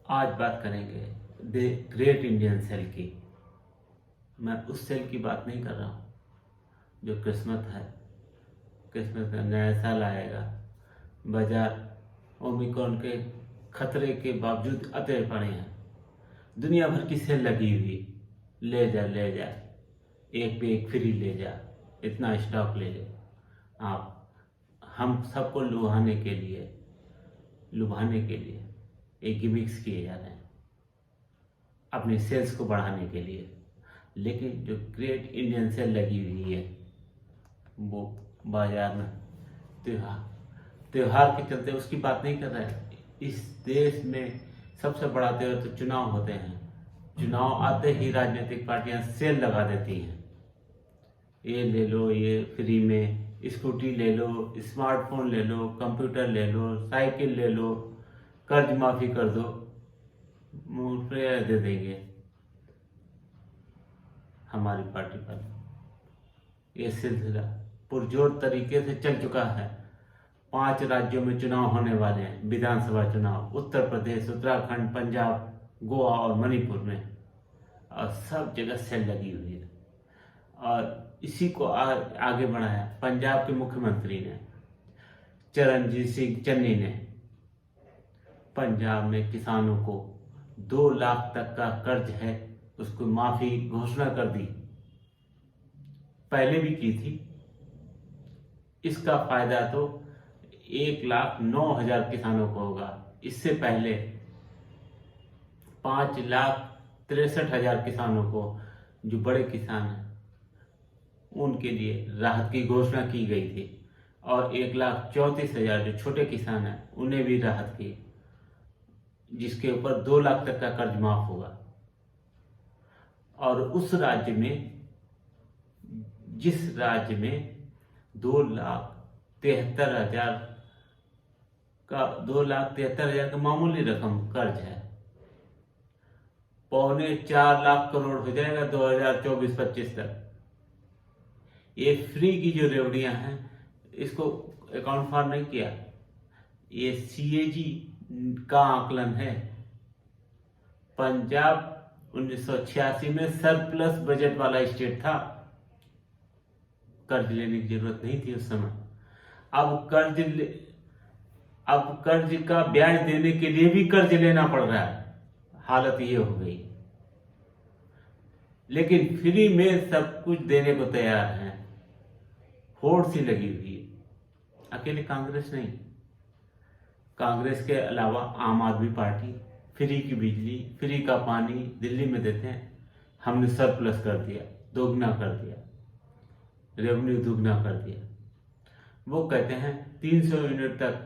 आज बात करेंगे द ग्रेट इंडियन सेल की। मैं उस सेल की बात नहीं कर रहा हूँ जो क्रिसमस है। क्रिसमस का नया साल आएगा, बाजार ओमिक्रॉन के खतरे के बावजूद अतरे पड़े हैं। दुनिया भर की सेल लगी हुई, ले जा ले जा, एक पे एक फ्री ले जा, इतना स्टॉक ले ले। आप हम सबको लुभाने के लिए एक गिमिक्स किए जा रहे हैं अपनी सेल्स को बढ़ाने के लिए। लेकिन जो ग्रेट इंडियन सेल लगी हुई है वो बाजार में त्योहार के चलते उसकी बात नहीं कर रहे हैं। इस देश में सबसे बड़ा त्योहार तो चुनाव होते हैं। चुनाव आते ही राजनीतिक पार्टियां सेल लगा देती हैं, ये ले लो, ये फ्री में स्कूटी ले लो, स्मार्टफोन ले लो, कंप्यूटर ले लो, साइकिल ले लो, कर्ज माफी कर दो, रुपये दे देंगे। हमारी पार्टी पर यह सिलसिला पुरजोर तरीके से चल चुका है। 5 राज्यों में चुनाव होने वाले हैं, विधानसभा चुनाव, उत्तर प्रदेश, उत्तराखंड, पंजाब, गोवा और मणिपुर में, और सब जगह सेल लगी हुई है। और इसी को आगे बढ़ाया पंजाब के मुख्यमंत्री ने, चरणजीत सिंह चन्नी ने। पंजाब में किसानों को 2 लाख तक का कर्ज है, उसको माफी घोषणा कर दी, पहले भी की थी। इसका फायदा तो 1,09,000 किसानों को होगा। इससे पहले 5,63,000 किसानों को, जो बड़े किसान हैं उनके लिए राहत की घोषणा की गई थी, और 1,34,000 जो छोटे किसान हैं उन्हें भी राहत की, जिसके ऊपर 2 लाख तक का कर्ज माफ होगा। और उस राज्य में, जिस राज्य में 2,73,000 का मामूली रकम कर्ज है, 3.25 लाख करोड़ हो जाएगा 2024-25 तक। ये फ्री की जो रेवड़ियां हैं इसको अकाउंट फॉर नहीं किया। ये CAG का आकलन है। पंजाब 1986 में सरप्लस बजट वाला स्टेट था, कर्ज लेने की जरूरत नहीं थी उस समय। अब कर्ज का ब्याज देने के लिए भी कर्ज लेना पड़ रहा है। हालत ये हो गई। लेकिन फ्री में सब कुछ देने को तैयार हैं, होड़ सी लगी हुई है। अकेले कांग्रेस नहीं, कांग्रेस के अलावा आम आदमी पार्टी फ्री की बिजली, फ्री का पानी दिल्ली में देते हैं। हमने सरप्लस कर दिया, दोगुना कर दिया, रेवेन्यू दुगना कर दिया। वो कहते हैं 300 यूनिट तक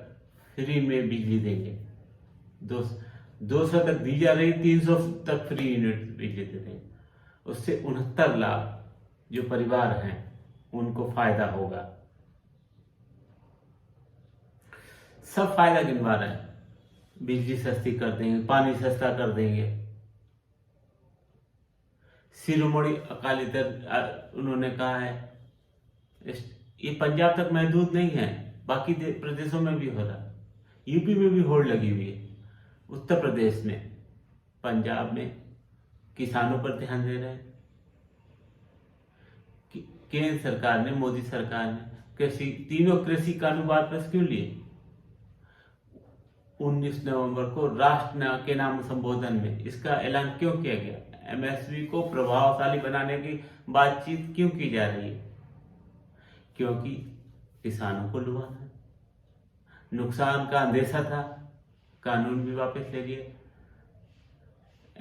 फ्री में बिजली देंगे। 200 तक दी जा रही, 300 तक फ्री यूनिट बिजली दे देंगे। उससे 69 लाख जो परिवार हैं उनको फायदा होगा। सब फायदा गिनवा रहे हैं, बिजली सस्ती कर देंगे, पानी सस्ता कर देंगे। शिरोमणि अकाली दल उन्होंने कहा है, ये पंजाब तक महदूद नहीं है, बाकी प्रदेशों में भी हो रहा, यूपी में भी होड़ लगी हुई है, उत्तर प्रदेश में, पंजाब में किसानों पर ध्यान दे रहे हैं। केंद्र सरकार ने, मोदी सरकार ने तीनों कृषि कानून वापस क्यों लिए? 19 नवंबर को राष्ट्र के नाम संबोधन में इसका ऐलान क्यों किया गया? MSP को प्रभावशाली बनाने की बातचीत क्यों की जा रही है? क्योंकि किसानों को लुभाना है। नुकसान का अंदेशा था, कानून भी वापस ले लिए,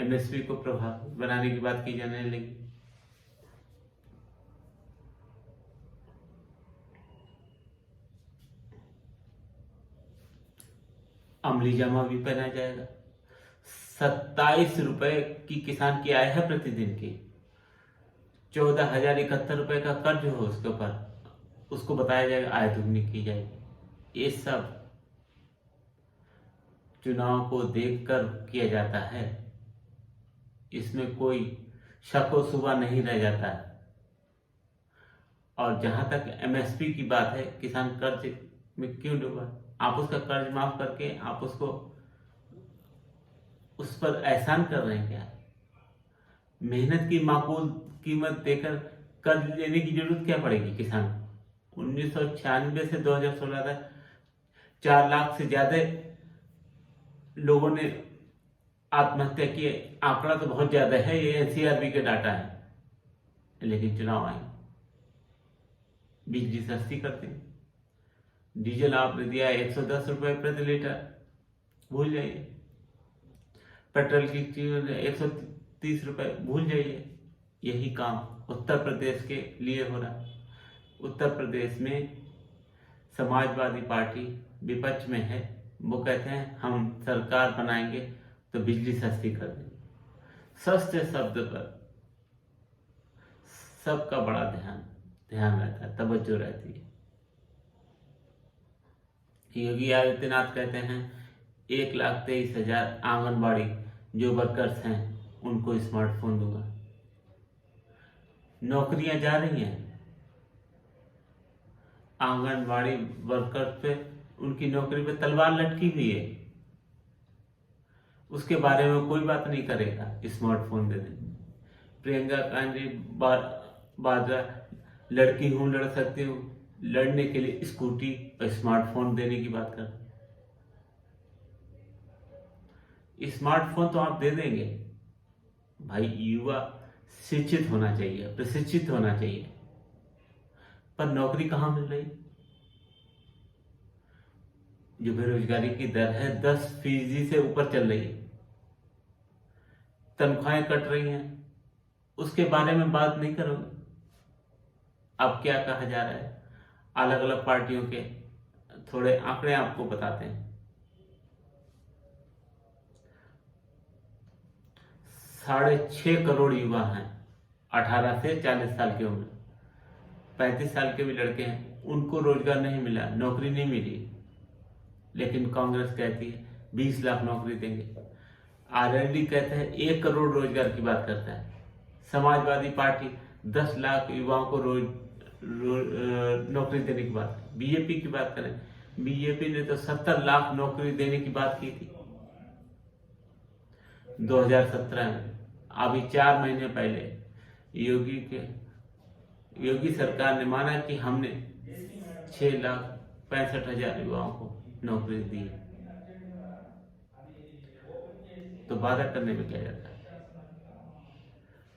MSP को प्रभावी बनाने की बात की जाने लगी। अमली जामा भी पहना जाएगा। 27 रुपए की किसान की आय है प्रतिदिन की, 14,071 रुपए का कर्ज हो उसके ऊपर, उसको बताया जाएगा आय दुगनी की जाएगी। ये सब चुनाव को देखकर किया जाता है, इसमें कोई शक व शुबा नहीं रह जाता है। और जहां तक MSP की बात है, किसान कर्ज में क्यों डूबा? आप उसका कर्ज माफ करके आप उसको उस पर एहसान कर रहे हैं क्या? मेहनत की माकूल कीमत देकर कर्ज लेने की जरूरत क्या पड़ेगी किसान को? 1996 से 2016 तक 4 लाख से ज्यादा लोगों ने आत्महत्या की। आंकड़ा तो बहुत ज्यादा है, ये एनसीआरबी के डाटा है। लेकिन चुनाव आए, बिजली सस्ती कर दी, डीजल आपने दिया 110 रुपए प्रति लीटर, भूल जाइए। पेट्रोल की कीमत 130 रुपए, भूल जाइए। यही काम उत्तर प्रदेश के लिए हो रहा है। उत्तर प्रदेश में समाजवादी पार्टी विपक्ष में है, वो कहते हैं हम सरकार बनाएंगे तो बिजली सस्ती कर देंगे। सस्ते शब्द पर सबका बड़ा ध्यान रहता है, तवज्जो रहती है। योगी आदित्यनाथ कहते हैं 1,23,000 आंगनबाड़ी जो वर्कर्स हैं उनको स्मार्टफोन दूंगा। नौकरियां जा रही हैं, आंगनबाड़ी वर्कर्स पे, उनकी नौकरी पे तलवार लटकी हुई है। उसके बारे में कोई बात नहीं करेगा, स्मार्टफोन दे देंगे। प्रियंका गांधी वाड्रा, लड़की हूं, लड़ सकती हूँ, लड़ने के लिए स्कूटी और स्मार्टफोन देने की बात कर। स्मार्टफोन तो आप दे देंगे भाई, युवा शिक्षित होना चाहिए, प्रशिक्षित होना चाहिए, पर नौकरी कहां मिल रही? जो बेरोजगारी की दर है 10% से ऊपर चल रही है, तनख्वाहें कट रही हैं, उसके बारे में बात नहीं करोगे। अब क्या कहा जा रहा है? अलग अलग पार्टियों के थोड़े आंकड़े आपको बताते हैं। 6.5 करोड़ युवा हैं 18 से 40 साल की उम्र, 35 साल के भी लड़के हैं, उनको रोजगार नहीं मिला, नौकरी नहीं मिली। लेकिन कांग्रेस कहती है 20 लाख नौकरी देंगे। आरएलडी कहते हैं 1 करोड़ रोजगार की बात करता है। समाजवादी पार्टी 10 लाख युवाओं को नौकरी देने की बात। बीजेपी की बात करें, बीजेपी ने तो 70 लाख नौकरी देने की बात की थी 2017 में। अभी 4 महीने पहले योगी सरकार ने माना कि हमने 6,65,000 युवाओं को नौकरी दी। तो वादा करने में क्या जाता है?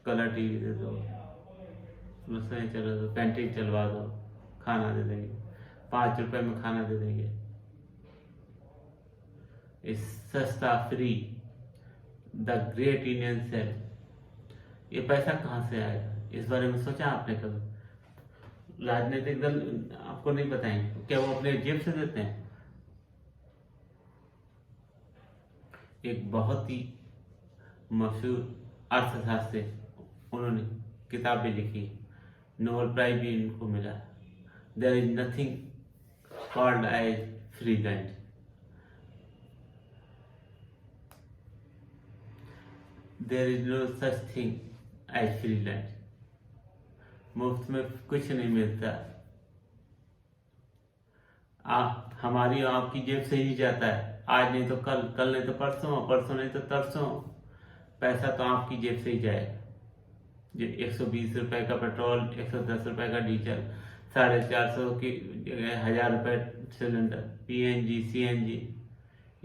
कलर टीवी दे दो, रसोई चला दो, कैंटीन चलवा दो, खाना दे देंगे, 5 रुपए में खाना दे देंगे, इस सस्ता free, the great Indian sale. ये पैसा कहां से आएगा? इस बारे में सोचा आपने कभी? राजनीतिक दल आपको नहीं बताएंगे, क्या वो अपने जेब से देते हैं? एक बहुत ही मशहूर अर्थशास्त्री, उन्होंने किताब भी लिखी, नोबेल प्राइज भी इनको मिला। There is nothing called as free lunch. There is no such thing as free lunch. मुफ्त में कुछ नहीं मिलता। हमारी और आपकी जेब से ही जाता है। आज नहीं तो कल, कल नहीं तो परसों, परसों नहीं तो तरसों, पैसा तो आपकी जेब से ही जाएगा। जो 120 रुपए का पेट्रोल, 110 रुपए का डीजल, 450 की जगह 1000 रुपए सिलेंडर, पीएनजी, सीएनजी,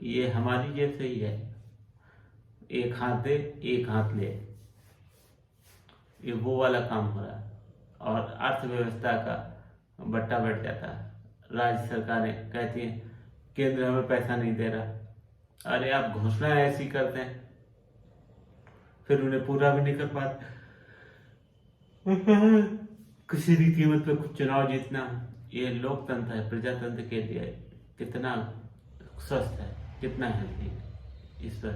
ये हमारी जेब से ही है। एक हाथ दे, एक हाथ ले, ये वो वाला काम हो रहा है। और अर्थव्यवस्था का बट्टा बैठ जाता है। राज्य सरकारें कहती हैं केंद्र हमें पैसा नहीं दे रहा। अरे आप घोषणाएं ऐसी करते हैं, फिर उन्हें पूरा भी नहीं कर पाते। किसी भी कीमत पे कुछ चुनाव जीतना, ये लोकतंत्र है, प्रजातंत्र के लिए कितना स्वस्थ है, कितना हेल्थी है, इस पर